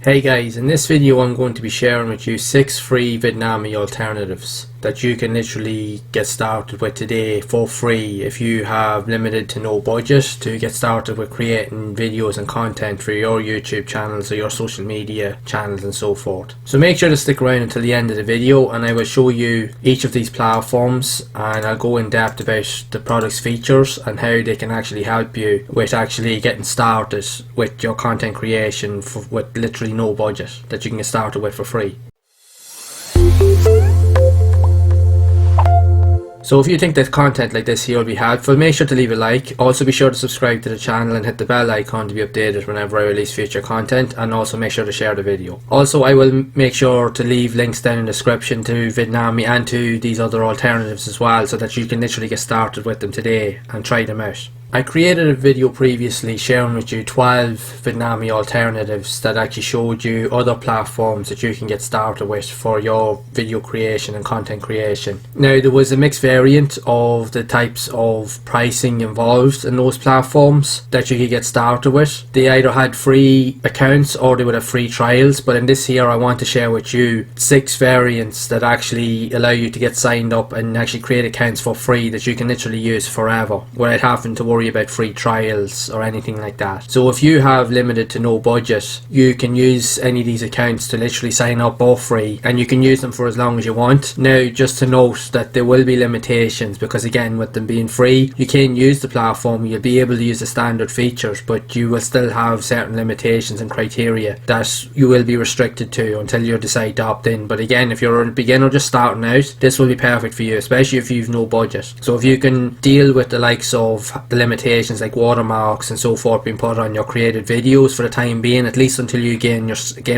Hey guys, in this video I'm going to be sharing with you 6 free Vidnami alternatives that you can literally get started with today for free if you have limited to no budget to get started with creating videos and content for your YouTube channels or your social media channels and so forth. So make sure to stick around until the end of the video and I will show you each of these platforms and I'll go in depth about the product's features and how they can actually help you with actually getting started with your content creation with literally no budget that you can get started with for free. So if you think that content like this here will be helpful, make sure to leave a like. Also be sure to subscribe to the channel and hit the bell icon to be updated whenever I release future content, and also make sure to share the video. Also I will make sure to leave links down in the description to Vidnami and to these other alternatives as well, so that you can literally get started with them today and try them out. I created a video previously sharing with you 12 Vidnami alternatives that actually showed you other platforms that you can get started with for your video creation and content creation. Now there was a mixed variant of the types of pricing involved in those platforms that you could get started with. They either had free accounts or they would have free trials, but in this here I want to share with you 6 variants that actually allow you to get signed up and actually create accounts for free that you can literally use forever without having to worry about free trials or anything like that. So if you have limited to no budget, you can use any of these accounts to literally sign up for free and you can use them for as long as you want. Now just to note that there will be limitations, because again with them being free you can use the platform, you'll be able to use the standard features, but you will still have certain limitations and criteria that you will be restricted to until you decide to opt in. But again, if you're a beginner just starting out, this will be perfect for you, especially if you've no budget. So if you can deal with the likes of the limitations like watermarks and so forth being put on your created videos for the time being, at least until you gain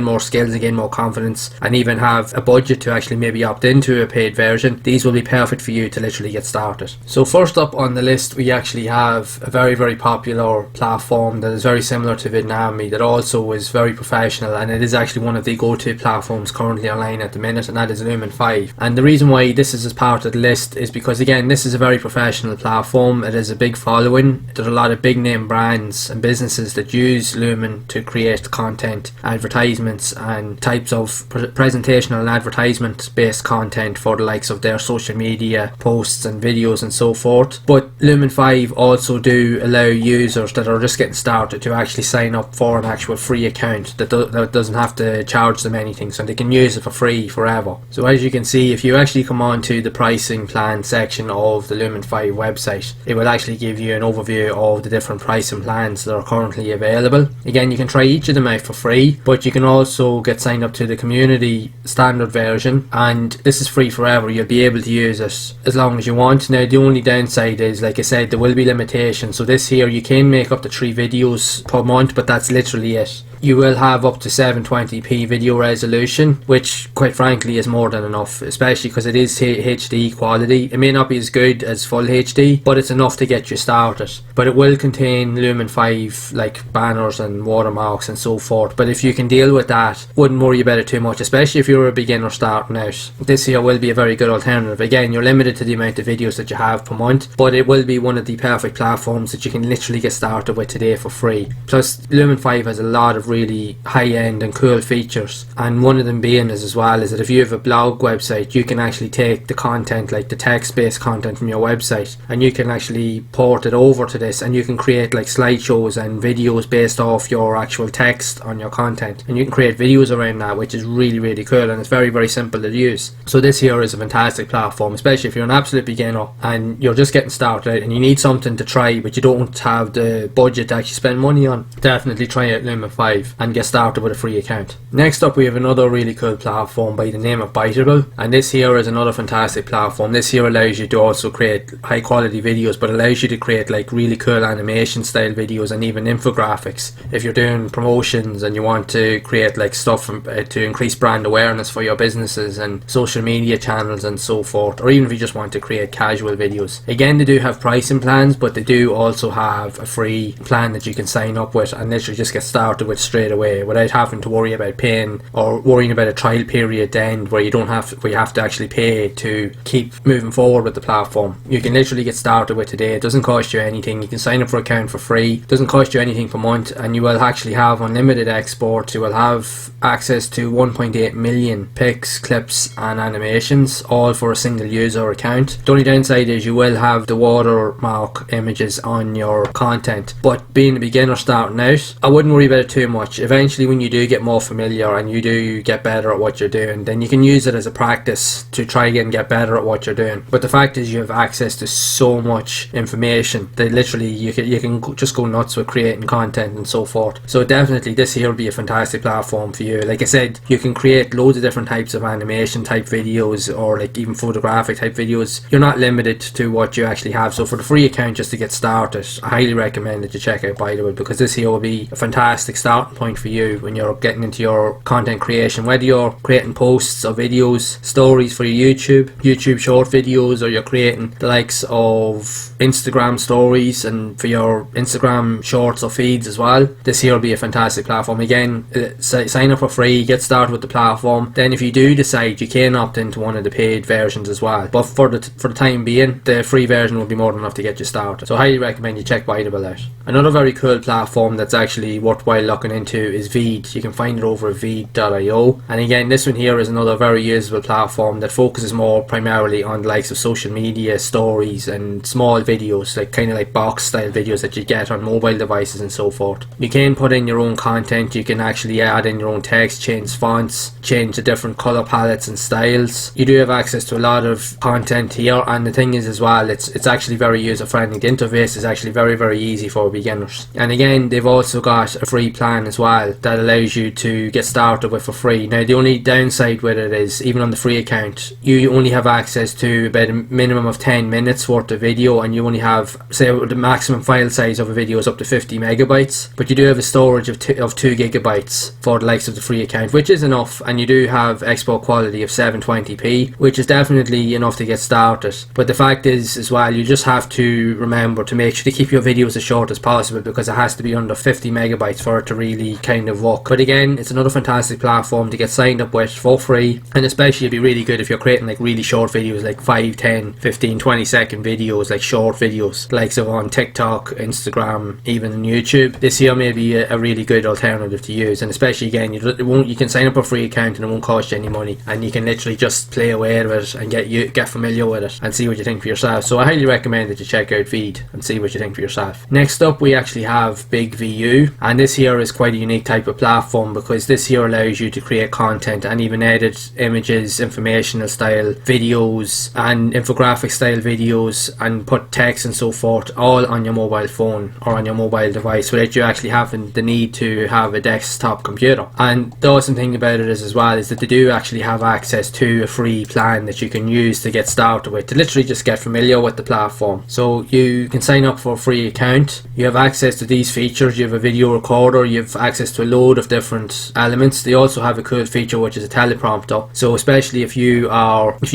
more skills and gain more confidence and even have a budget to actually maybe opt into a paid version, these will be perfect for you to literally get started. So first up on the list we actually have a very popular platform that is very similar to Vidnami, that also is very professional, and it is actually one of the go-to platforms currently online at the minute, and that is Lumen 5. And the reason why this is as part of the list is because again this is a very professional platform. It has a big following. There's a lot of big name brands and businesses that use Lumen to create content, advertisements and types of presentational and advertisement based content for the likes of their social media posts and videos and so forth. But Lumen 5 also do allow users that are just getting started to actually sign up for an actual free account that doesn't have to charge them anything, so they can use it for free forever. So as you can see, if you actually come on to the pricing plan section of the Lumen 5 website, it will actually give you an overview of the different pricing plans that are currently available. Again, you can try each of them out for free, but you can also get signed up to the community standard version, and this is free forever. You'll be able to use it as long as you want. Now the only downside is, like I said, there will be limitations. So this here, you can make up to 3 videos per month, but that's literally it. You will have up to 720p video resolution, which quite frankly is more than enough, especially because it is HD quality. It may not be as good as full HD, but it's enough to get you started. But it will contain Lumen 5 like banners and watermarks and so forth, but if you can deal with that, wouldn't worry about it too much, especially if you're a beginner starting out. This here will be a very good alternative. Again, you're limited to the amount of videos that you have per month, but it will be one of the perfect platforms that you can literally get started with today for free. Plus Lumen 5 has a lot of really high-end and cool features, and one of them being is that if you have a blog website, you can actually take the content, like the text-based content from your website, and you can actually port it over to this, and you can create like slideshows and videos based off your actual text on your content, and you can create videos around that, which is really cool, and it's very simple to use. So this here is a fantastic platform, especially if you're an absolute beginner and you're just getting started out and you need something to try but you don't have the budget to actually spend money on. Definitely try out Lumen 5 and get started with a free account. Next up we have another really cool platform by the name of Biteable, and this here is another fantastic platform. This here allows you to also create high quality videos, but allows you to create like really cool animation style videos and even infographics. If you're doing promotions and you want to create like stuff to increase brand awareness for your businesses and social media channels and so forth, or even if you just want to create casual videos. Again, they do have pricing plans, but they do also have a free plan that you can sign up with and literally just get started with straight away without having to worry about paying or worrying about a trial period end where you have to actually pay to keep moving forward with the platform. You can literally get started with today. It doesn't cost you anything. You can sign up for an account for free. It doesn't cost you anything per month, and you will actually have unlimited exports. You will have access to 1.8 million pics, clips and animations, all for a single user account. The only downside is you will have the watermark images on your content, but being a beginner starting out, I wouldn't worry about it too much. Eventually when you do get more familiar and you do get better at what you're doing, then you can use it as a practice to try and get better at what you're doing. But the fact is you have access to so much information that literally you can just go nuts with creating content and so forth. So definitely this here will be a fantastic platform for you. Like I said, you can create loads of different types of animation type videos or like even photographic type videos. You're not limited to what you actually have. So for the free account, just to get started, I highly recommend that you check out Biteable, because this here will be a fantastic starting point for you when you're getting into your content creation, whether you're creating posts or videos, stories for your YouTube short videos, or you're creating the likes of Instagram stories and for your Instagram shorts or feeds as well. This here will be a fantastic platform. Again, sign up for free, get started with the platform. Then if you do decide, you can opt into one of the paid versions as well, but for the time being, the free version will be more than enough to get you started. So I highly recommend you check Biteable out. Another very cool platform that's actually worthwhile looking into is Veed. You can find it over at Veed.io, and again, this one here is another very usable platform that focuses more primarily on the likes of social media, stories and small videos, like kind of like box style videos that you get on mobile devices and so forth. You can put in your own content. You can actually add in your own text, change fonts, change the different color palettes and styles. You do have access to a lot of content here, and the thing is as well, it's actually very user friendly. The interface is actually very easy for beginners. And again, they've also got a free plan as well that allows you to get started with for free. Now the only downside with it is, even on the free account, you only have access to about a minimum of 10 minutes worth of video, and you only have, say, the maximum file size of a video is up to 50 megabytes, but you do have a storage of 2 gigabytes for the likes of the free account, which is enough, and you do have export quality of 720p, which is definitely enough to get started. But the fact is as well, you just have to remember to make sure to keep your videos as short as possible, because it has to be under 50 megabytes for it to really kind of work. But again, it's another fantastic platform to get signed up with for free, and especially it'd be really good if you're creating like really short videos, like 5, 10, 15, 20 second videos, like short videos, like so on TikTok, Instagram, even on YouTube. This here may be a really good alternative to use, and especially again, you can sign up a free account and it won't cost you any money, and you can literally just play away with it and get familiar with it and see what you think for yourself. So I highly recommend that you check out Veed and see what you think for yourself. Next up, we actually have BigVU, and this here is quite a unique type of platform, because this here allows you to create content and even edit images, informational style videos and infographic style videos, and put text and so forth all on your mobile phone or on your mobile device without you actually having the need to have a desktop computer. And the awesome thing about it is as well is that they do actually have access to a free plan that you can use to get started with, to literally just get familiar with the platform. So you can sign up for a free account. You have access to these features. You have a video recorder, you have access to a load of different elements. They also have a cool feature which is a teleprompter, so especially if you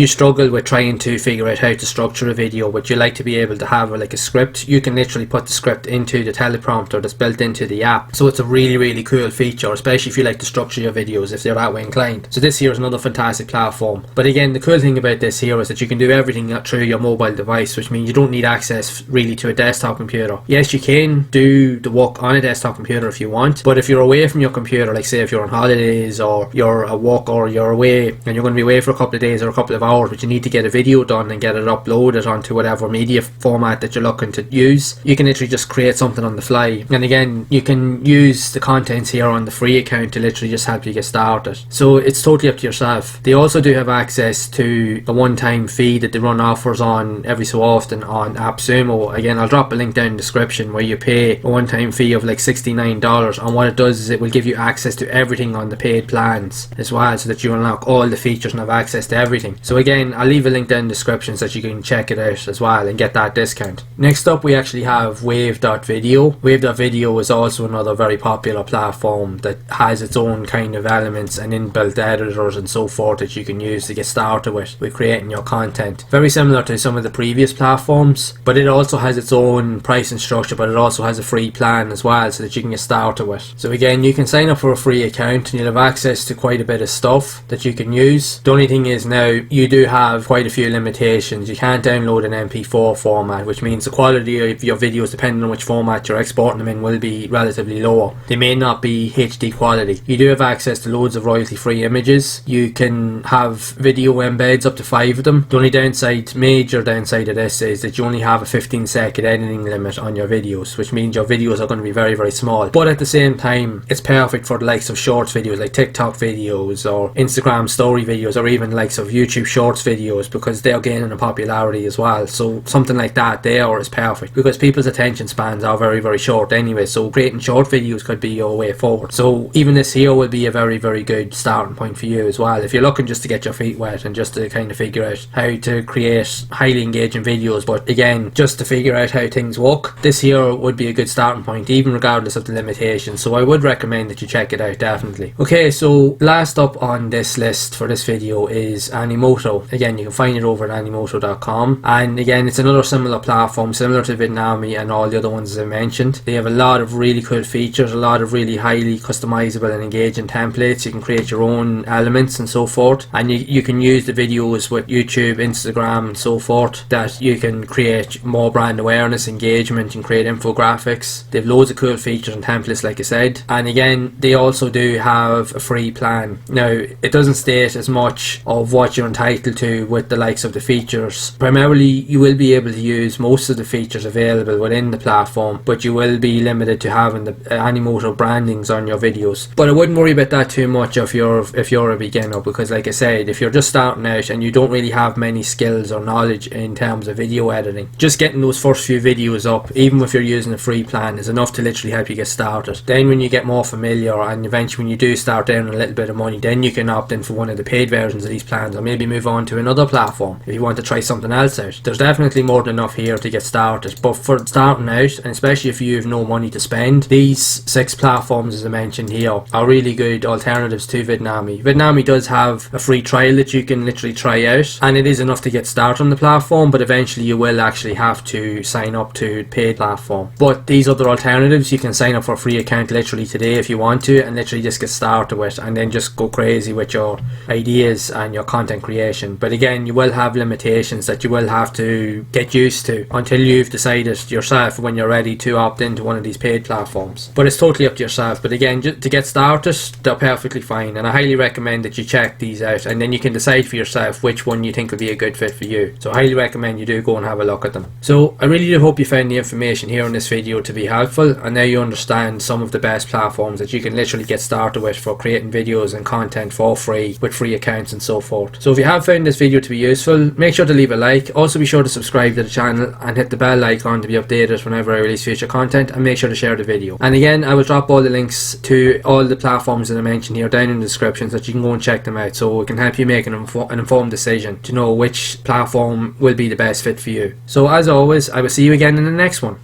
struggle with trying to figure out how to structure a video, but you like to be able to have like a script, you can literally put the script into the teleprompter that's built into the app. So it's a really cool feature, especially if you like to structure your videos, if they're that way inclined. So this here is another fantastic platform. But again, the cool thing about this here is that you can do everything through your mobile device, which means you don't need access really to a desktop computer. Yes, you can do the work on a desktop computer if you want, but if you're away from your computer, like say if you're on holidays or you're at work or you're away and you're going to be away for a couple of days or a couple of hours, but you need to get a video done and get it uploaded onto whatever media format that you're looking to use, you can literally just create something on the fly. And again, you can use the contents here on the free account to literally just help you get started. So it's totally up to yourself. They also do have access to a one-time fee that they run offers on every so often on AppSumo. Again, I'll drop a link down in the description where you pay a one-time fee of like $69, and what it does is it will give you access to everything on the paid plans as well, so that you unlock all the features and have access to everything. So again, I'll leave a link down in the description so that you can check it out as well and get that discount. Next up, we actually have Wave.Video. Wave.Video is also another very popular platform that has its own kind of elements and inbuilt editors and so forth that you can use to get started with creating your content. Very similar to some of the previous platforms, but it also has its own pricing structure, but it also has a free plan as well so that you can get started with. it. So again, you can sign up for a free account and you'll have access to quite a bit of stuff that you can use. The only thing is now you do have quite a few limitations. You can't download an MP4 format, which means the quality of your videos, depending on which format you're exporting them in, will be relatively lower. They may not be HD quality. You do have access to loads of royalty free images. You can have video embeds, up to 5 of them. The only major downside of this is that you only have a 15-second editing limit on your videos, which means your videos are going to be very, very small. But at the same time, it's perfect for the likes of shorts videos like TikTok videos or Instagram story videos, or even likes of YouTube shorts videos, because they're gaining in popularity as well. So something like that there is perfect, because people's attention spans are very, very short anyway, so creating short videos could be your way forward. So even this here will be a very, very good starting point for you as well, if you're looking just to get your feet wet and just to kind of figure out how to create highly engaging videos. But again, just to figure out how things work, this here would be a good starting point, even regardless of the limitations. So I would recommend that you check it out, definitely. Okay, so last up on this list for this video is Animoto. Again, you can find it over at Animoto.com, and again, it's another similar platform, similar to Vidnami and all the other ones as I mentioned. They have a lot of really cool features, a lot of really highly customizable and engaging templates. You can create your own elements and so forth, and you can use the videos with YouTube, Instagram and so forth, that you can create more brand awareness, engagement, and create infographics. They have loads of cool features and templates, like I said. And again, they also do have a free plan. Now, it doesn't state as much of what you're entitled to with the likes of the features. Primarily, you will be able to use most of the features available within the platform, but you will be limited to having the Animoto brandings on your videos. But I wouldn't worry about that too much if you're a beginner, because like I said, if you're just starting out and you don't really have many skills or knowledge in terms of video editing, just getting those first few videos up, even if you're using a free plan, is enough to literally help you get started. Then when you get more familiar, and eventually when you do start earning a little bit of money, then you can opt in for one of the paid versions of these plans, or maybe move on to another platform if you want to try something else out. There's definitely more than enough here to get started, but for starting out, and especially if you have no money to spend, these 6 platforms as I mentioned here are really good alternatives to Vidnami. Vidnami does have a free trial that you can literally try out, and it is enough to get started on the platform, but eventually you will actually have to sign up to the paid platform. But these other alternatives, you can sign up for a free account literally today if you want to, and literally just get started with, and then just go crazy with your ideas and your content creation. But again, you will have limitations that you will have to get used to until you've decided yourself when you're ready to opt into one of these paid platforms. But it's totally up to yourself. But again, just to get started, they're perfectly fine, and I highly recommend that you check these out, and then you can decide for yourself which one you think would be a good fit for you. So I highly recommend you do go and have a look at them. So I really do hope you found the information here in this video to be helpful, and now you understand some of the best platforms that you can literally get started with for creating videos and content for free with free accounts and so forth. So if you have found this video to be useful, make sure to leave a like. Also be sure to subscribe to the channel and hit the bell icon to be updated whenever I release future content, and make sure to share the video. And again, I will drop all the links to all the platforms that I mentioned here down in the description, so that you can go and check them out, so it can help you make an informed decision to know which platform will be the best fit for you. So as always, I will see you again in the next one.